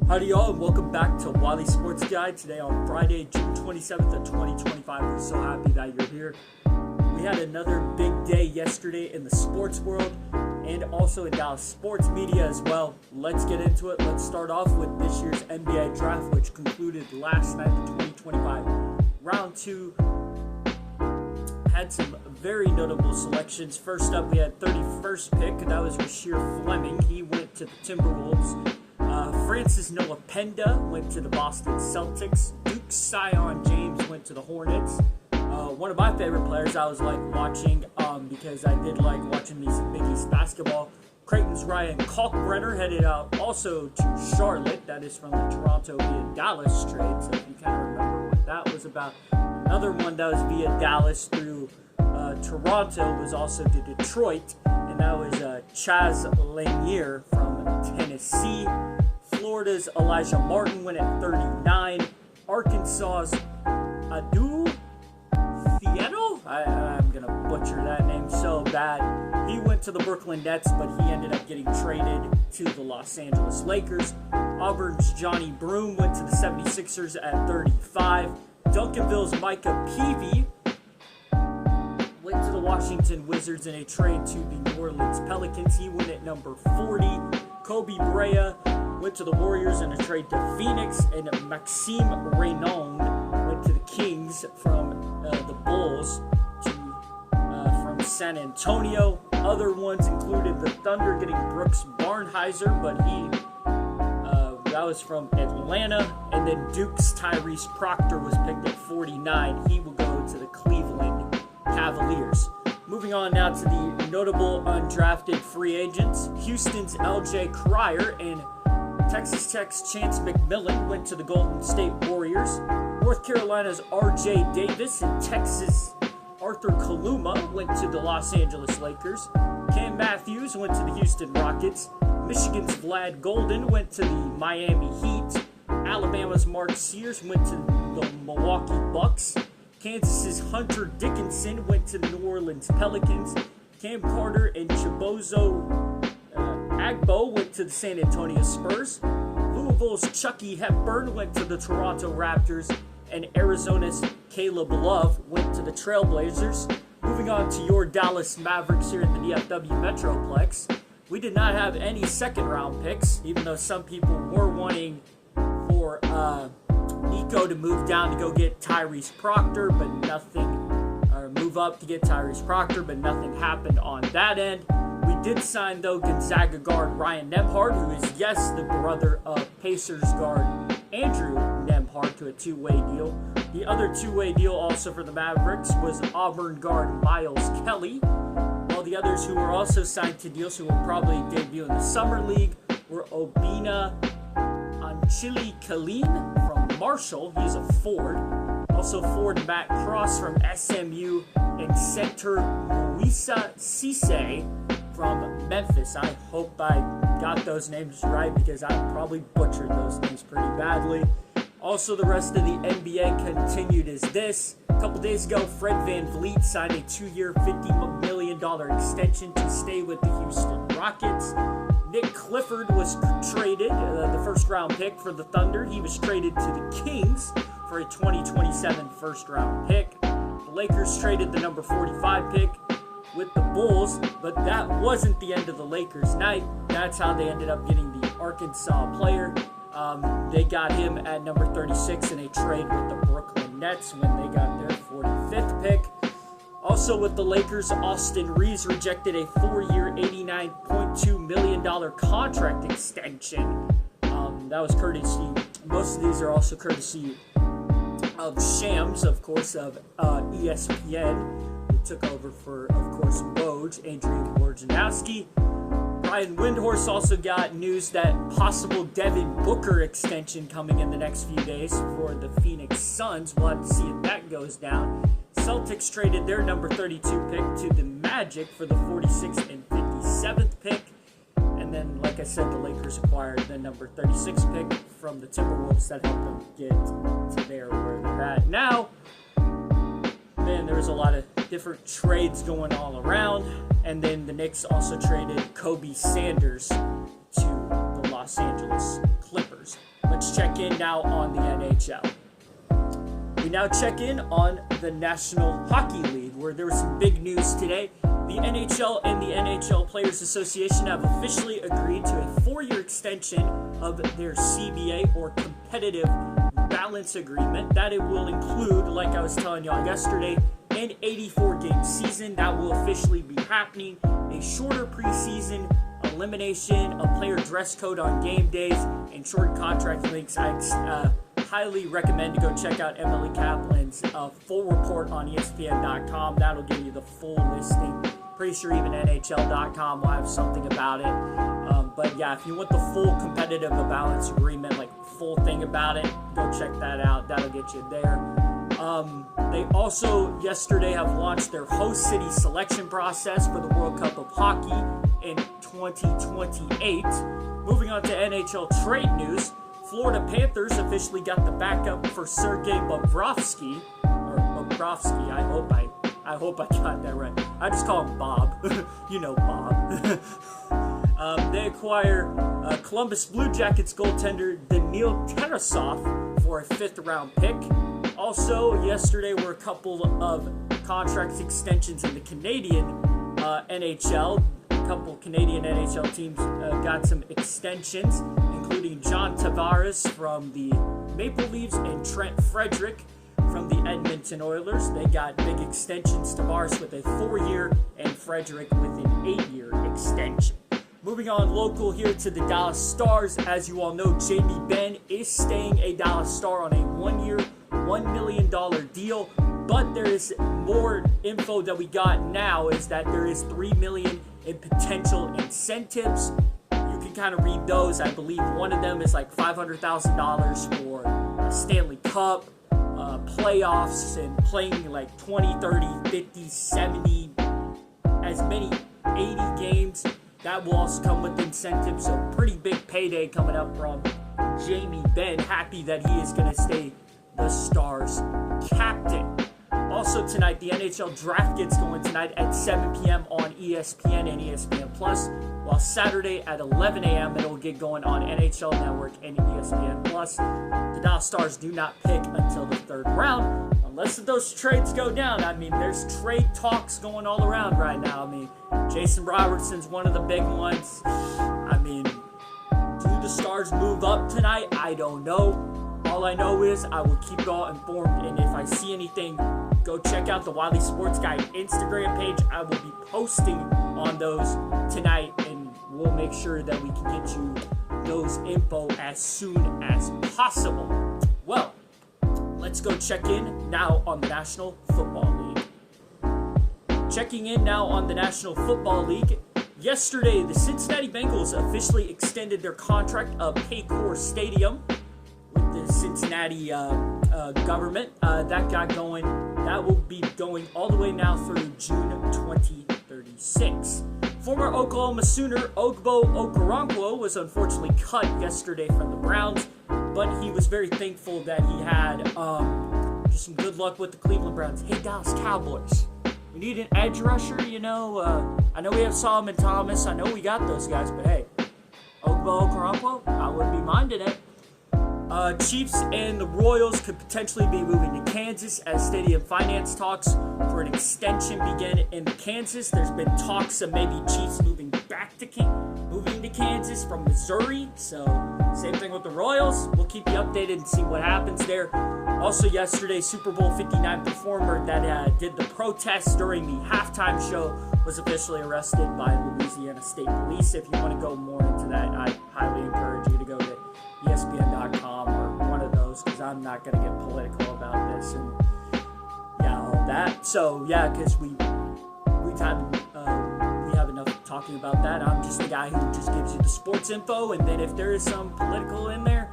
Howdy y'all, and welcome back to Wylie Sports Guy. Today on Friday, June 27th of 2025. We're so happy that you're here. We had another big day yesterday in the sports world and also in Dallas sports media as well. Let's get into it. Let's start off with this year's NBA draft, which concluded last night, the 2025 round 2. Had some very notable selections. First up, we had 31st pick. That was Rasheer Fleming. He went to the Timberwolves. Francis Noah Penda went to the Boston Celtics. Duke Sion James went to the Hornets. One of my favorite players I was watching because I did like watching me some Big East basketball. Clayton's Ryan Kalkbrenner headed out also to Charlotte. That is from the Toronto via Dallas trade. So if you kind of remember what that was about. Another one that was via Dallas through Toronto was also to Detroit. And that was Chaz Lanier from Tennessee. Florida's Elijah Martin went at 39. Arkansas's Adu Fierro, I'm going to butcher that name so bad. He went to the Brooklyn Nets, but he ended up getting traded to the Los Angeles Lakers. Auburn's Johnny Broome went to the 76ers at 35. Duncanville's Micah Peavy went to the Washington Wizards in a trade to the New Orleans Pelicans. He went at number 40. Kobe Brea went to the Warriors in a trade to Phoenix, and Maxime Reynaud went to the Kings from the Bulls from San Antonio. Other ones included the Thunder getting Brooks Barnhizer, but that was from Atlanta. And then Duke's Tyrese Proctor was picked at 49. He will go to the Cleveland Cavaliers. Moving on now to the notable undrafted free agents. Houston's LJ Cryer and Texas Tech's Chance McMillan went to the Golden State Warriors. North Carolina's RJ Davis and Texas Arthur Kaluma went to the Los Angeles Lakers. Cam Matthews went to the Houston Rockets. Michigan's Vlad Golden went to the Miami Heat. Alabama's Mark Sears went to the Milwaukee Bucks. Kansas's Hunter Dickinson went to the New Orleans Pelicans. Cam Carter and Chibozo Agbo went to the San Antonio Spurs. Louisville's Chucky Hepburn went to the Toronto Raptors. And Arizona's Caleb Love went to the Trailblazers. Moving on to your Dallas Mavericks here in the DFW Metroplex. We did not have any second-round picks, even though some people were wanting for Nico to move down to go get Tyrese Proctor, but nothing, or move up to get Tyrese Proctor, but nothing happened on that end. We did sign, though, Gonzaga guard Ryan Nembhard, who is, yes, the brother of Pacers guard Andrew Nembhard, to a two-way deal. The other two-way deal also for the Mavericks was Auburn guard Miles Kelly. While the others who were also signed to deals who will probably debut in the Summer League were Obina Anchili Kaline from Marshall. He's a forward. Also forward Matt Cross from SMU and center Luisa Cisse from Memphis. I hope I got those names right because I probably butchered those names pretty badly. Also, the rest of the NBA continued as this. A couple days ago, Fred VanVleet signed a 2-year, $50 million extension to stay with the Houston Rockets. Nick Clifford was traded, the first-round pick for the Thunder. He was traded to the Kings for a 2027 first-round pick. The Lakers traded the number 45 pick with the Bulls, but that wasn't the end of the Lakers' night. That's how they ended up getting the Arkansas player. They got him at number 36 in a trade with the Brooklyn Nets when they got their 45th pick. Also with the Lakers, Austin Reeves rejected a 4-year, $89.2 million contract extension. That was courtesy. Most of these are also courtesy of Shams, of course, of ESPN, who took over for, of course, Woj, Adrian Wojnarowski. Brian Windhorst also got news that possible Devin Booker extension coming in the next few days for the Phoenix Suns. We'll have to see if that goes down. Celtics traded their number 32 pick to the Magic for the 46th and 57th pick. And then, like I said, the Lakers acquired the number 36 pick from the Timberwolves that helped them get to there where they're at now. Man, there was a lot of different trades going all around. And then the Knicks also traded Kobe Sanders to the Los Angeles Clippers. let's check in now on the NHL. We now check in on the National Hockey League, where there was some big news today. The NHL and the NHL Players Association have officially agreed to a 4-year extension of their CBA, or Competitive Balance Agreement, that it will include, like I was telling y'all yesterday, an 84-game season that will officially be happening, a shorter preseason, elimination of player dress code on game days, and short contract lengths. I highly recommend to go check out Emily Kaplan's full report on ESPN.com. That'll give you the full listing. Pretty sure even NHL.com will have something about it. But yeah, if you want the full competitive balance agreement, like full thing about it, go check that out. That'll get you there. They also yesterday have launched their host city selection process for the World Cup of Hockey in 2028. Moving on to NHL trade news, Florida Panthers officially got the backup for Sergei Bobrovsky, I hope I got that right. I just call him Bob. You know Bob. They acquire Columbus Blue Jackets goaltender Daniil Tarasov for a 5th-round pick. Also, yesterday were a couple of contract extensions in the Canadian NHL. A couple Canadian NHL teams got some extensions, including John Tavares from the Maple Leafs and Trent Frederick from the Edmonton Oilers. They got big extensions, Tavares with a 4-year and Frederick with an 8-year extension. Moving on local here to the Dallas Stars. As you all know, Jamie Benn is staying a Dallas Star on a 1-year, $1 million deal. But there is more info that we got now, is that there is $3 million in potential incentives. You can kind of read those. I believe one of them is like $500,000 for a Stanley Cup, playoffs, and playing like 20, 30, 50, 70, as many 80 games. That will also come with incentives, so pretty big payday coming up from Jamie Benn. Happy that he is going to stay the Stars captain. Also tonight, the NHL draft gets going tonight at 7 p.m. on ESPN and ESPN Plus, while Saturday at 11 a.m. it will get going on NHL Network and ESPN Plus. The Dallas Stars do not pick until the 3rd round, unless those trades go down. I mean, there's trade talks going all around right now. I mean, Jason Robertson's one of the big ones. I mean, do the Stars move up tonight? I don't know. All I know is I will keep you all informed, and if I see anything, go check out the Wylie Sports Guy Instagram page. I will be posting on those tonight, and we'll make sure that we can get you those info as soon as possible. Well, let's go check in now on the National Football League. Checking in now on the National Football League. Yesterday, the Cincinnati Bengals officially extended their contract of Paycor Stadium with the Cincinnati government. That got going. That will be going all the way now through June 2036. Former Oklahoma Sooner Ogbo Okoronkwo was unfortunately cut yesterday from the Browns, but he was very thankful that he had just some good luck with the Cleveland Browns. Hey, Dallas Cowboys, we need an edge rusher, you know. I know we have Solomon Thomas. I know we got those guys, but hey, Ogbo Okoronkwo, I wouldn't be minding it. Chiefs and the Royals could potentially be moving to Kansas as stadium finance talks for an extension begin in Kansas. There's been talks of maybe Chiefs moving to Kansas from Missouri. So same thing with the Royals. We'll keep you updated and see what happens there. Also yesterday, Super Bowl 59 performer that did the protest during the halftime show was officially arrested by Louisiana State Police. If you want to go more into that, I highly encourage you to go to ESPN.com or one of those, because I'm not going to get political about this and yeah, all that. So yeah, because we have enough talking about that. I'm just the guy who just gives you the sports info, and then if there is some political in there,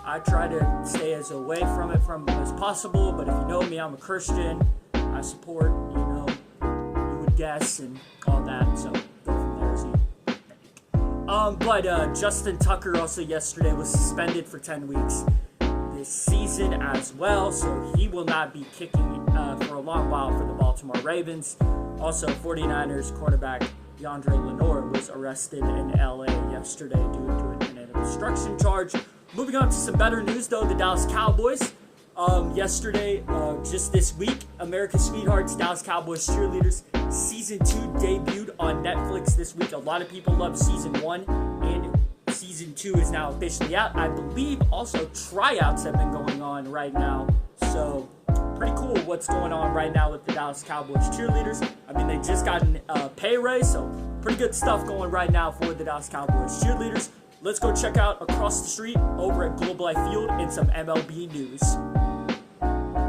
I try to stay as away from it as possible. But if you know me, I'm a Christian. I support, you would guess, and all that. So go from there as you think. But Justin Tucker also yesterday was suspended for 10 weeks this season as well, so he will not be kicking for a long while for the Baltimore Ravens. Also, 49ers quarterback DeAndre Lenore was arrested in LA yesterday due to an obstruction charge. Moving on to some better news, though, the Dallas Cowboys. Yesterday, just this week, America's Sweethearts, Dallas Cowboys Cheerleaders, Season 2 debuted on Netflix this week. A lot of people love Season 1, and Season 2 is now officially out. I believe also tryouts have been going on right now. So, pretty cool what's going on right now with the Dallas Cowboys Cheerleaders. I mean, they just got a pay raise, so pretty good stuff going right now for the Dallas Cowboys Cheerleaders. Let's go check out across the street over at Globe Life Field and some MLB news.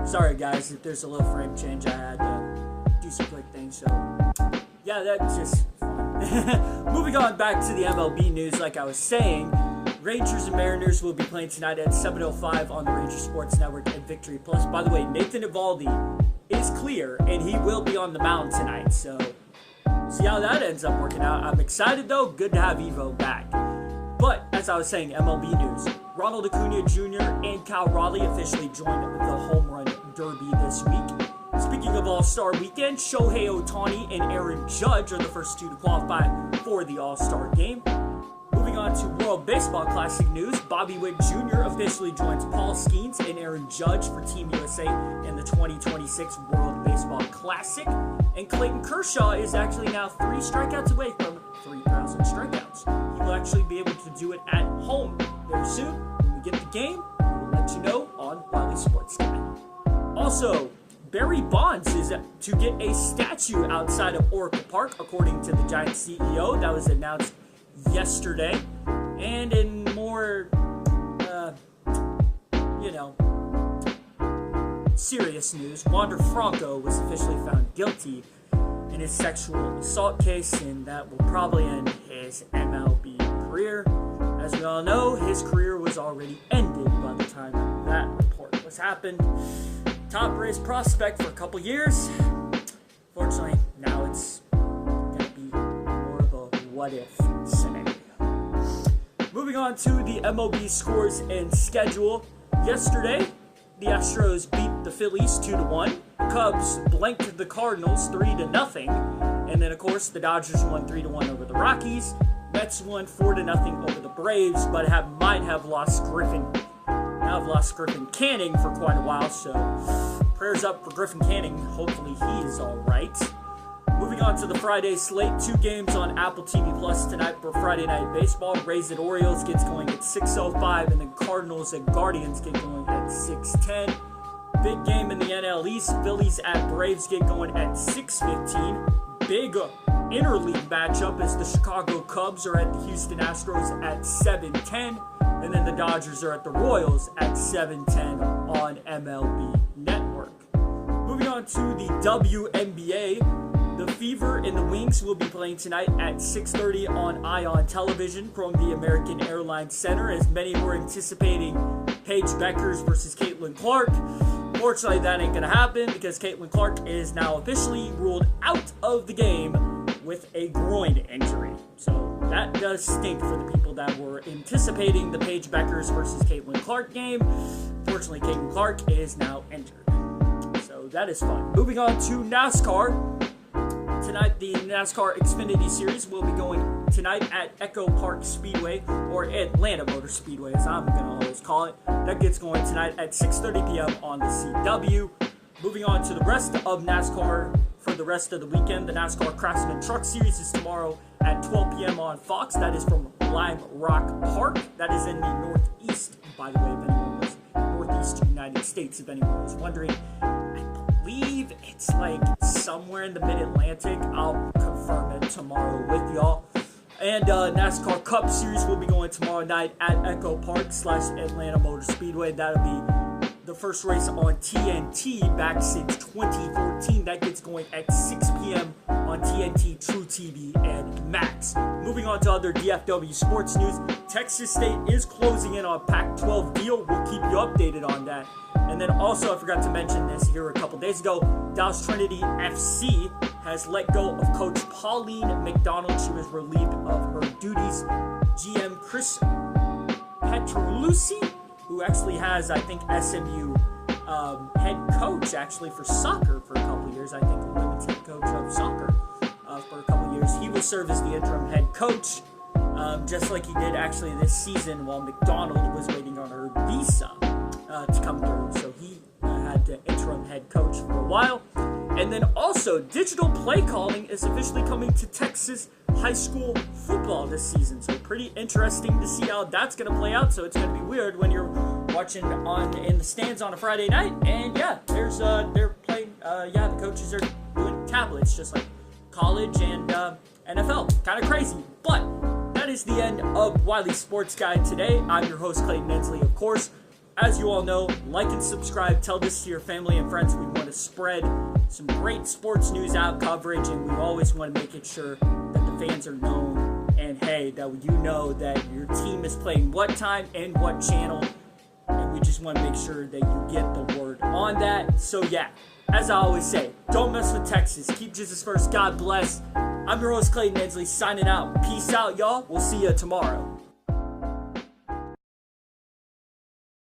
Sorry guys, if there's a little frame change, I had to do some quick things, so yeah, that's just fun. Moving on back to the MLB news, like I was saying, Rangers and Mariners will be playing tonight at 7:05 on the Wylie Sports Network and Victory Plus. By the way, Nathan Eovaldi is clear, and he will be on the mound tonight, so see how that ends up working out. I'm excited though, good to have Evo back. But, as I was saying, MLB news. Ronald Acuna Jr. and Cal Raleigh officially joined the Home Run Derby this week. Speaking of All-Star Weekend, Shohei Ohtani and Aaron Judge are the first two to qualify for the All-Star Game. Moving on to World Baseball Classic news, Bobby Witt Jr. officially joins Paul Skeens and Aaron Judge for Team USA in the 2026 World Baseball Classic. And Clayton Kershaw is actually now 3 strikeouts away from 3,000 strikeouts. He will actually be able to do it at home very soon. When we get the game, we will let you know on Wylie Sports Guy. Also, Barry Bonds is to get a statue outside of Oracle Park, according to the Giants CEO. That was announced yesterday. And in more, serious news, Wander Franco was officially found guilty in his sexual assault case, and that will probably end his MLB career. As we all know, his career was already ended by the time that report was happened. Top-raised prospect for a couple years. Fortunately, now it's going to be more of a what-if scenario. Moving on to the MLB scores and schedule. Yesterday, the Astros beat the Phillies 2-1. The Cubs blanked the Cardinals 3-0. And then, of course, the Dodgers won 3-1 over the Rockies. Mets won 4-0 over the Braves, but might have lost Griffin. Now I've lost Griffin Canning for quite a while, so prayers up for Griffin Canning. Hopefully he is all right. Moving on to the Friday slate, 2 games on Apple TV Plus tonight for Friday Night Baseball. Rays at Orioles gets going at 6:05, and then Cardinals at Guardians get going at 6:10. Big game in the NL East, Phillies at Braves get going at 6:15. Big interleague matchup as the Chicago Cubs are at the Houston Astros at 7:10, and then the Dodgers are at the Royals at 7:10 on MLB Network. Moving on to the WNBA, the Fever and the Wings will be playing tonight at 6:30 on ION Television from the American Airlines Center, as many were anticipating Paige Beckers versus Caitlin Clark. Fortunately, that ain't going to happen because Caitlin Clark is now officially ruled out of the game with a groin injury. So that does stink for the people that were anticipating the Paige Beckers versus Caitlin Clark game. Fortunately, Caitlin Clark is now injured. So that is fun. Moving on to NASCAR. Tonight, the NASCAR Xfinity Series will be going tonight at Echo Park Speedway, or Atlanta Motor Speedway, as I'm going to always call it. That gets going tonight at 6:30 p.m. on the CW. Moving on to the rest of NASCAR for the rest of the weekend. The NASCAR Craftsman Truck Series is tomorrow at 12 p.m. on Fox. That is from Lime Rock Park. That is in the Northeast, by the way, if anyone was Northeast United States, if anyone was wondering. I believe it's like somewhere in the Mid-Atlantic. I'll confirm it tomorrow with y'all. And NASCAR Cup Series will be going tomorrow night at Echo Park / Atlanta Motor Speedway. That'll be the first race on TNT back since 2014. That gets going at 6 p.m. on TNT, True TV, and Max. Moving on to other DFW sports news. Texas State is closing in on Pac-12 deal. We'll keep you updated on that. And then also, I forgot to mention this here a couple days ago, Dallas Trinity FC has let go of Coach Pauline McDonald. She was relieved of her duties. GM Chris Petrucci, who actually has, I think, SMU head coach actually for soccer for a couple years. I think the women's head coach of soccer for a couple years. He will serve as the interim head coach just like he did actually this season while McDonald was waiting on her visa to come through. So he had the interim head coach for a while. And then also, digital play calling is officially coming to Texas high school football this season. So pretty interesting to see how that's going to play out. So it's going to be weird when you're watching in the stands on a Friday night. And yeah, they're playing, the coaches are doing tablets just like college and NFL. Kind of crazy. But that is the end of Wylie Sports Guy today. I'm your host, Clayton, of course. As you all know, like and subscribe. Tell this to your family and friends. We want to spread some great sports news out coverage, and we always want to make it sure that the fans are known. And hey, that you know that your team is playing what time and what channel. And we just want to make sure that you get the word on that. So yeah, as I always say, don't mess with Texas. Keep Jesus first. God bless. I'm your host, Clayton Edsley, signing out. Peace out, y'all. We'll see you tomorrow.